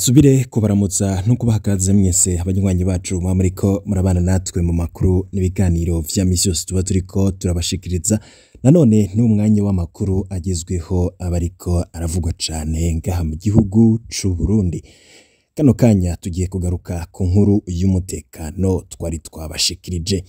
Nsubire kubaramutsa no kubahakaze mwese abanywanyi bacu muriko murabana natwe mu makuru n'ibiganiro vya misi yose tuba turiko turabashikiriza. Nanone n'umwanya w'amakuru agezweho abariko aravugwa cane ngaha mu gihugu c'u Burundi. Kano kanya tugiye kugaruka ku nkuru y'umutekano twari twabashikirije.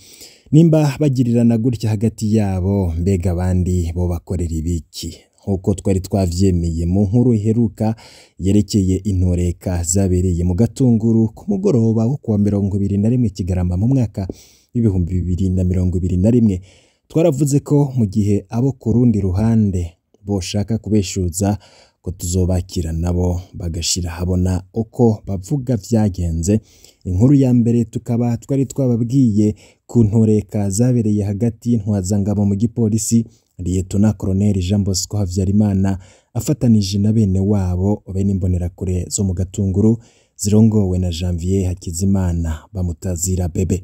Nimba bagirirana gutya hagati yabo, mbega abandi bo bakorera ibiki? Nkuko twari twavyemeye mu nkuru iheruka yerekeye intoreka zabereye mu Gatunguru ku mugoroba wo kuwa 21 Kigarama mu mwaka w'ibihumbi 2021, twaravuze ko mu gihe abo ku rundi ruhande boshaka kubeshuza ko tuzobakira nabo bagashira habona uko bavuga vyagenze. Inkuru ya mbere tukaba twari twababwiye ku ntoreka zabereye hagati y'intwazangabo mu gipolisi Lieutenant Colonel Jean Bosco Havyarimana afatanije na bene wabo bene imbonerakure zo mu Gatunguru zirongowe na Janvier Hakizimana bamutazira bebe.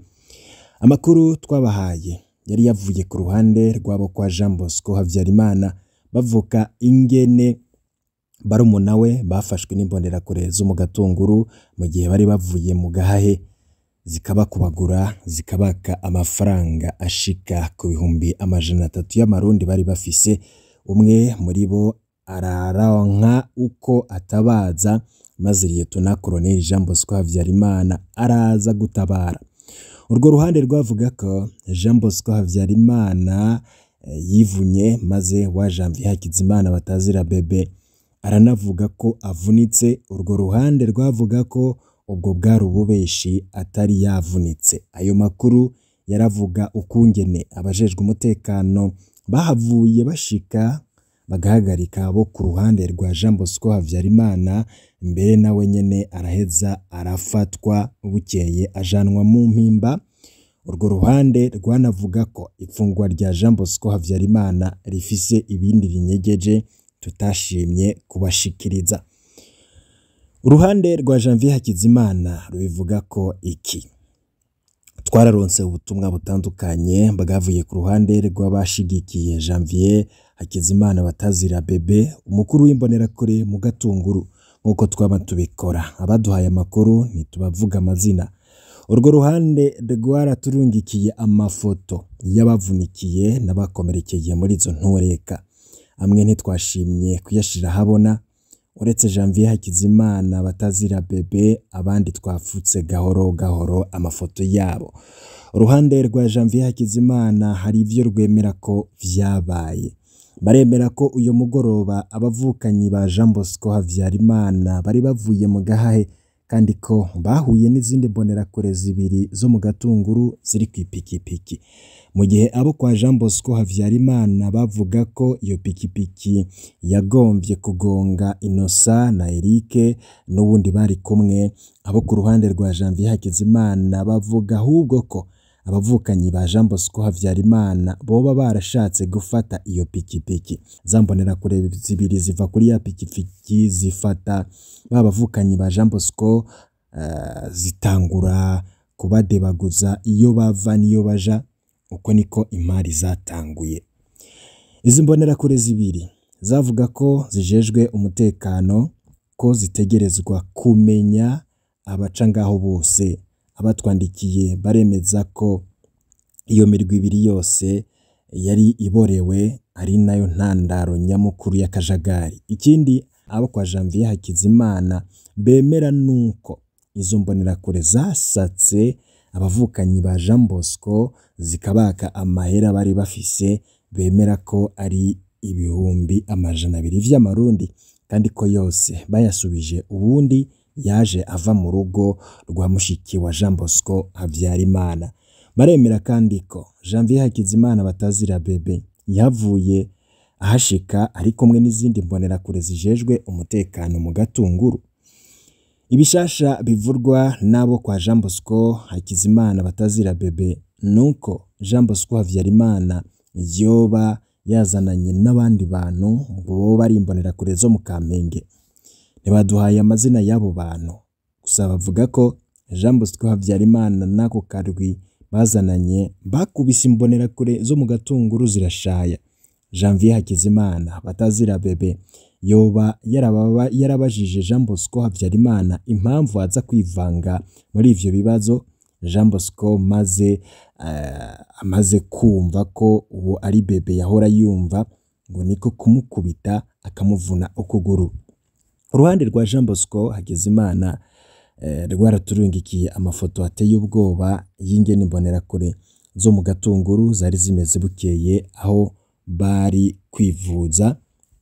Amakuru twabahaye yari yavuye ku ruhande rwabo kwa Jean Bosco Havyarimana bavuka ingene barumuna we bafashwe n'imbonerakure zo mu Gatunguru mu gihe bari bavuye mu gahahe, zikabakubagura zikabaka amafaranga ashika ku bihumbi 300 y'amarundi bari bafise. Umwe muri bo araronka uko atabaza, maze Lieutenant Colonel Jean Bosco Havyarimana araza gutabara. Urwo ruhande rwavuga ko Jean Bosco Havyarimana yivunye, maze wa Janvier Hakizimana batazira bebe aranavuga ko avunitse. Urwo ruhande rwavuga ko ubwo bwari ububeshi atari yavunitse. Ayo makuru yaravuga ukungene abajejwe umutekano bahavuye bashika bagahagarika abo ku ruhande rwa Jean Bosco Havyarimana, mbere nawe nyene araheza arafatwa, bukeye ajanwa mu mpimba. Urwo ruhande rwanavuga ko ifungwa rya Jean Bosco Havyarimana rifise ibindi binyegeje tutashimye kubashikiriza. Uruhande rwa Janvier Hakizimana rubivuga ko iki: twararonse ubutumwa butandukanye bagavuye ku ruhande rw'abashigikiye Janvier Hakizimana batazira bebe, umukuru w'imbonerakure mu Gatunguru. Nkuko twaba tubikora, abaduhaye amakuru ntitubavuga amazina. Urwo ruhande rwaraturungikiye amafoto y'abavunikiye n'abakomerekeye muri izo ntoreka. Amwe ntitwashimye kuyashira habona, uretse Janvier Hakizimana batazira bebe, abandi twafutse gahoro gahoro amafoto yabo. Uruhande rwa Janvier Hakizimana hari ivyo rwemera ko vyabaye. Baremera ko uyo mugoroba abavukanyi ba Jean Bosco Havyarimana bari bavuye mu gahahe, kandi ko bahuye n'izindi mbonerakure zibiri zo mu Gatunguru ziri kw'ipikipiki. Mu gihe abo kwa Jean Bosco Havyarimana bavuga ko iyo pikipiki yagombye kugonga Innocent na Eric n'ubundi bari kumwe, abo ku ruhande rwa Janvier Hakizimana bavuga ahubwo ko abavukanyi ba Jean Bosco Havyarimana boba barashatse gufata iyo pikipiki. Zambonerakure zibiri ziva kuri ya pikipiki zifata babavukanyi ba Jean Bosco, zitangura kubadebaguza iyo bava niyo baja. Uko niko imari zatanguye. Izi mbonerakure zibiri zavuga ko zijejwe umutekano, ko zitegerezwa kumenya abaca ngaho bose. Abatwandikiye baremeza ko iyo mirwi ibiri yose yari iborewe, ari nayo ntandaro nyamukuru y'akajagari. Ikindi abo kwa Janvier Hakizimana bemera nuko izo mbonerakure zasatse abavukanyi ba Jean Bosco zikabaka amahera bari bafise, bemera ko ari ibihumbi 200 vy'amarundi, kandi ko yose bayasubije ubundi yaje ava mu rugo rwa mushiki wa Jean Bosco Havyarimana. Baremera kandi ko Janvier Hakizimana batazira bebe yavuye ahashika ari kumwe n'izindi mbonerakure zijejwe umutekano mu Gatunguru. Ibishasha bivurwa nabo kwa Jean Bosco Hakizimana batazira bebe nuko Jean Bosco Havyarimana yoba yazananye n'abandi bantu bo bari imbonerakure zo mu Kamenge. Ntibaduhaye amazina y'abo bantu, gusa bavuga ko Jean Bosco Havyarimana nako karwi bazananye bakubise imbonerakure zo mu Gatunguru zirashaya. Janvier Hakizimana batazira bebe yoba yarabajije Jean Bosco Habyarimana impamvu aza kwivanga muri ivyo bibazo. Jean Bosco amaze kumva ko uwo ari bebe yahora yumva ngo niko kumukubita akamuvuna ukuguru. Uruhande rwa Jean Bosco Hakizimana rwaraturungikiye amafoto ateye ubwoba y'ingene imbonerakure zo mu Gatunguru zari zimeze bukeye aho bari kwivuza.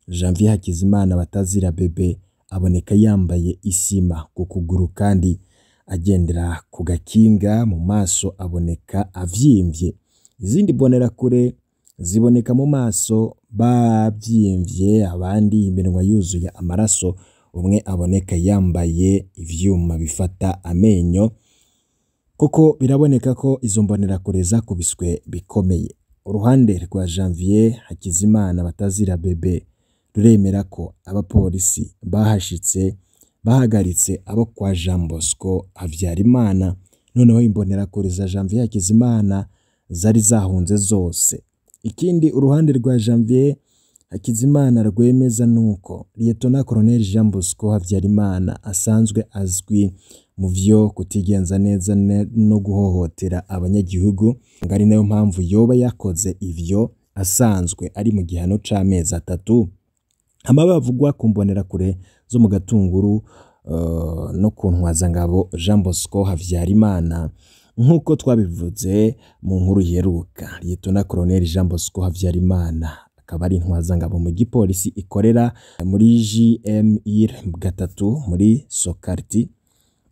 Janvier Hakizimana batazira bebe aboneka yambaye isima ku kuguru kandi agendera ku gakinga, mu maso aboneka avyimvye. Izindi mbonerakure ziboneka mu maso bavyimvye, abandi iminwa yuzuye amaraso, umwe aboneka yambaye ivyuma bifata amenyo. Kuko biraboneka ko izo mbonerakure zakubiswe bikomeye. Uruhande rwa Janvier Hakizimana batazira bebe ruremera ko abapolisi bahashitse bahagaritse abo kwa Jean Bosco Habyarimana, noneho imbonerakure za Janvier Hakizimana zari zahunze zose. Ikindi uruhande rwa Janvier Hakizimana rwemeza nuko Lieutenant Colonel Jean Bosco Habyarimana asanzwe azwi mu vyo kutigenza neza no guhohotera abanyagihugu, ngari nayo mpamvu yoba yakoze ivyo asanzwe ari mu gihano c'amezi 3. Amabavugwa ku mbonerakure zo mu Gatunguru no ku ntwazangabo Jean Bosco Habyarimana nkuko twabivuze mu nkuru yeruka. Lieutenant Colonel Jean Bosco Habyarimana akaba ari intwazangabo mu gipolisi ikorera muri JMIR 3 muri Sokarti.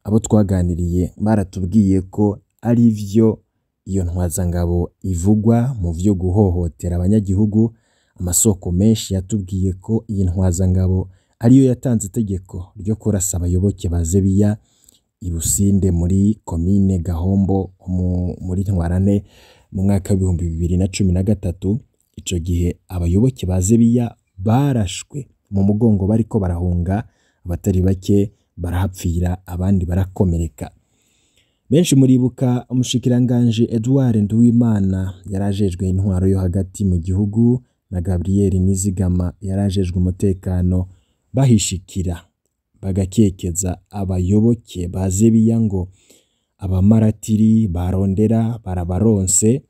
Abo twaganiriye baratubwiye ko ari vyo iyo ntwazangabo ivugwa mu vyo guhohotera abanyagihugu. Amasoko menshi yatubwiye ko iyi ntwazangabo ariyo yatanze itegeko ryo kurasa abayoboke ba Zebiya i Businde muri komine Gahombo muri Ntwarante mu mwaka wa 2013. Ico gihe abayoboke ba Zebiya barashwe mu mugongo bariko barahunga, abatari bake barahapfira abandi barakomereka. Benshi muribuka umushikiranganje Edouard Nduwimana yarajejwe intwaro yo hagati mu gihugu na Gabriel Nizigama yarajejwe umutekano bahishikira bagakekeza abayoboke ba Zebiya ngo abamaratiri barondera barabaronse,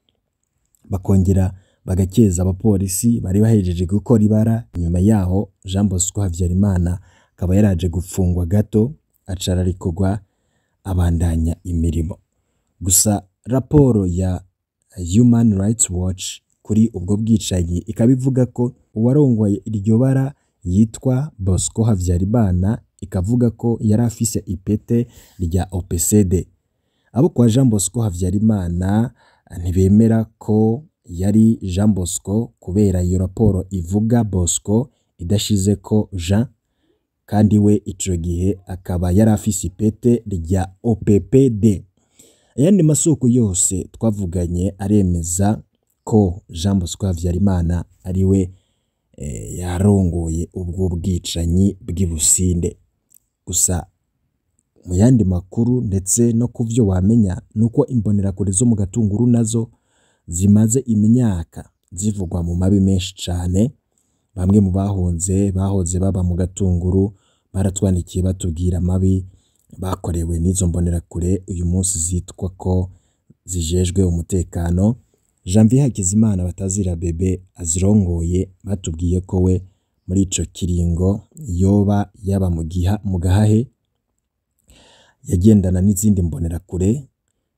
bakongera bagakeza abapolisi bari bahejeje gukora ibara. Nyuma yaho Jean Bosco Habyarimana akaba yaraje gufungwa gato acararikogwa abandanya imirimo. Gusa raporo ya Human Rights Watch kuri ubwo bwicanyi ikabivuga ko uwarongoye iryo bara yitwa Bosco Habyarimana, ikavuga ko yari afise ipete rya OPCD. Abo kwa Jean Bosco Habyarimana ntibemera ko yari Jean Bosco kubera iyo raporo ivuga Bosco idashize ko Jean, kandi we ico gihe akaba yari afise ipete rya OPPD. Ayandi masoko yose twavuganye aremeza ko Jean Bosco Habyarimana ariwe yarongoye ubwo bwicanyi bw'Ibusinde. Gusa mu yandi makuru ndetse no kuvyo wamenya nuko imbonerakure zo mu Gatunguru nazo zimaze imyaka zivugwa mu mabi menshi cane. Bamwe mu bahoze baba mu Gatunguru baratwandikiye batubwira amabi bakorewe n'izo mbonerakure uyu munsi zitwa ko zijejwe umutekano. Janvier Hakizimana batazira bebe azirongoye batubwiye ko we muri ico kiringo yoba yaba mu gahahe yagendana n'izindi mbonerakure.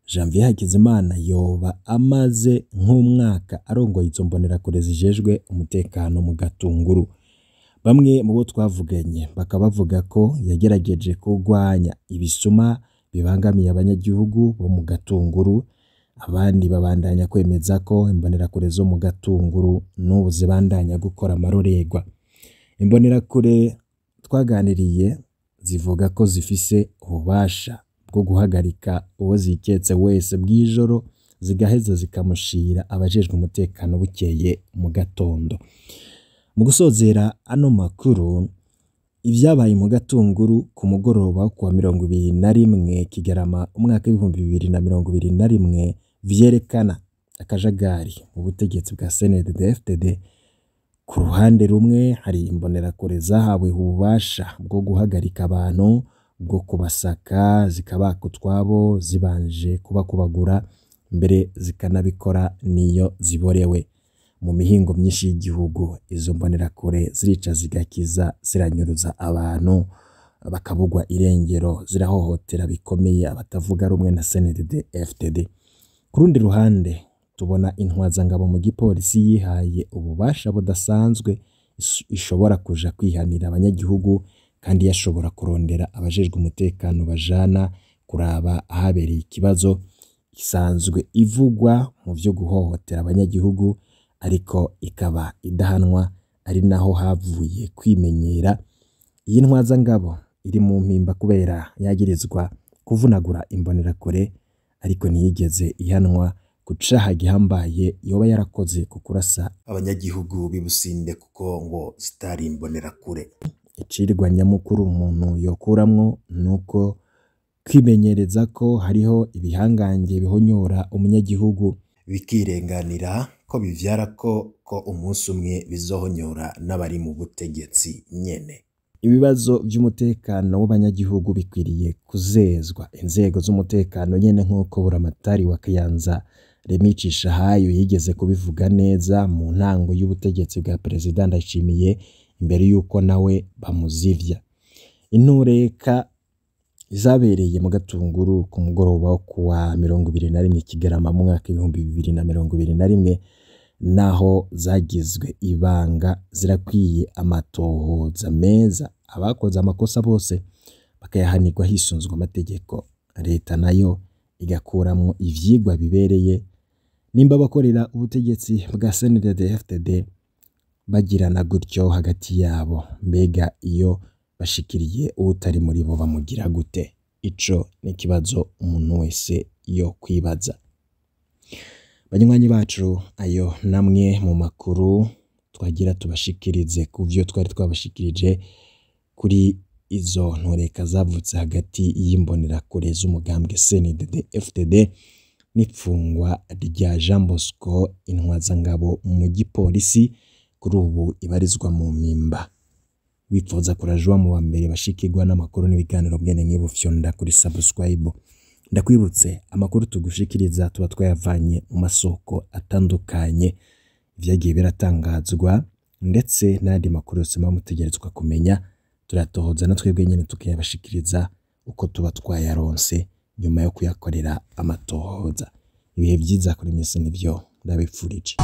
Janvier Hakizimana yoba amaze nk'umwaka arongoye izo mbonerakure zijejwe umutekano mu Gatunguru. Bamwe mu bo twavuganye bakabavuga ko yagerageje kurwanya ibisuma bibangamiye abanyagihugu bo mu Gatunguru. Abandi babandanya kwemeza ko imbonerakure zo mu Gatunguru n'ubu zibandanya gukora amarorerwa. Imbonerakure twaganiriye zivuga ko zifise ububasha bwo guhagarika uwo ziketse wese bw'ijoro, zigaheza zikamushira abajejwe umutekano bukeye mu gatondo. Mu gusozera ano makuru, ivyabaye mu Gatunguru ku mugoroba kwa 21 Kigarama umwaka wa 2021 vyerekana akajagari mu butegetsi bwa CNDD-FDD ku ruhande rumwe hari imbonerakure zahawe ububasha bwo guhagarika abantu, bwo kubasaka zikabaka utwabo zibanje kubakubagura, mbere zikanabikora niyo ziborewe. Mu mihingo myinshi y'igihugu izo mbonerakure zirica zigakiza, ziranyuruza abantu bakabugwa irengero, zirahohotera bikomeye abatavuga rumwe na CNDD-FDD. Ku rundi ruhande tubona intwazangabo mu gipolisi yihaye ububasha budasanzwe, ishobora kuja kwihanira abanyagihugu kandi yashobora kurondera abajejwe umutekano bajana kuraba ahabereye ikibazo. Isanzwe ivugwa mu vyo guhohotera abanyagihugu ariko ikaba idahanwa, ari naho havuye kwimenyera. Iyi ntwazangabo iri mu mpimba kubera yagirizwa kuvunagura imbonerakure, ariko ntiyigeze ihanwa ku caha gihambaye yoba yarakoze ku kurasa abanyagihugu b'Ibusinde, kuko ngo zitari imbonerakure. Icirwa nyamukuru umuntu yokuramwo nuko kwimenyereza ko hariho ibihangange bihonyora umunyagihugu bikirenganira ko bivyara ko umunsi umwe bizohonyora n'abari mu butegetsi nyene. Ibibazo vy'umutekano w'abanyagihugu bikwiriye kuzezwa inzego z'umutekano nyene, nk'uko buramatari wa Kayanza Remy Cishahayo yigeze kubivuga neza mu ntango y'ubutegetsi bwa Perezida Ndayishimiye, imbere yuko nawe bamuzivya. Intureka zabereye mu Gatunguru ku mugoroba wo kuwa 21 Kigarama mu mwaka 2021, naho zagizwe ibanga zirakwiye amatohoza meza, abakoze amakosa bose bakayahanirwa hisunzwe amategeko, leta nayo igakuramwo ivyigwa bibereye. Nimba bakorera ubutegetsi bwa CNDD-FDD bagirana gutyo hagati yabo, mbega iyo bashikiriye utari muri bo bamugira gute? Ico ni kibazo umuntu wese yo kwibaza. Banywanyi bacu, ayo namwe mu makuru twagira tubashikirize ku vyo twari twabashikirije kuri izo ntoreka zavutse hagati y'imbonerakure z'umugambwe CNDD-FDD n'ipfungwa rya Jean Bosco intwazangabo mu gipolisi, kuri ubu ibarizwa mu mpimba. Wipfuza kurajwa mu bambere bashikirwa n'amakuru n'ibiganiro bwene nk'ibu fyonda kuri subscribe. Ndakwibutse amakuru tugushikiriza tuba twayavanye mu masoko atandukanye, vyagiye biratangazwa ndetse n'andi makuru yose mutegerezwa kumenya, turatohoza na twebwe nyene tukayabashikiriza uko tuba twayaronse nyuma yo kuyakorera amatohoza. Ibihe vyiza kuri mwese nivyo ndabipfurije.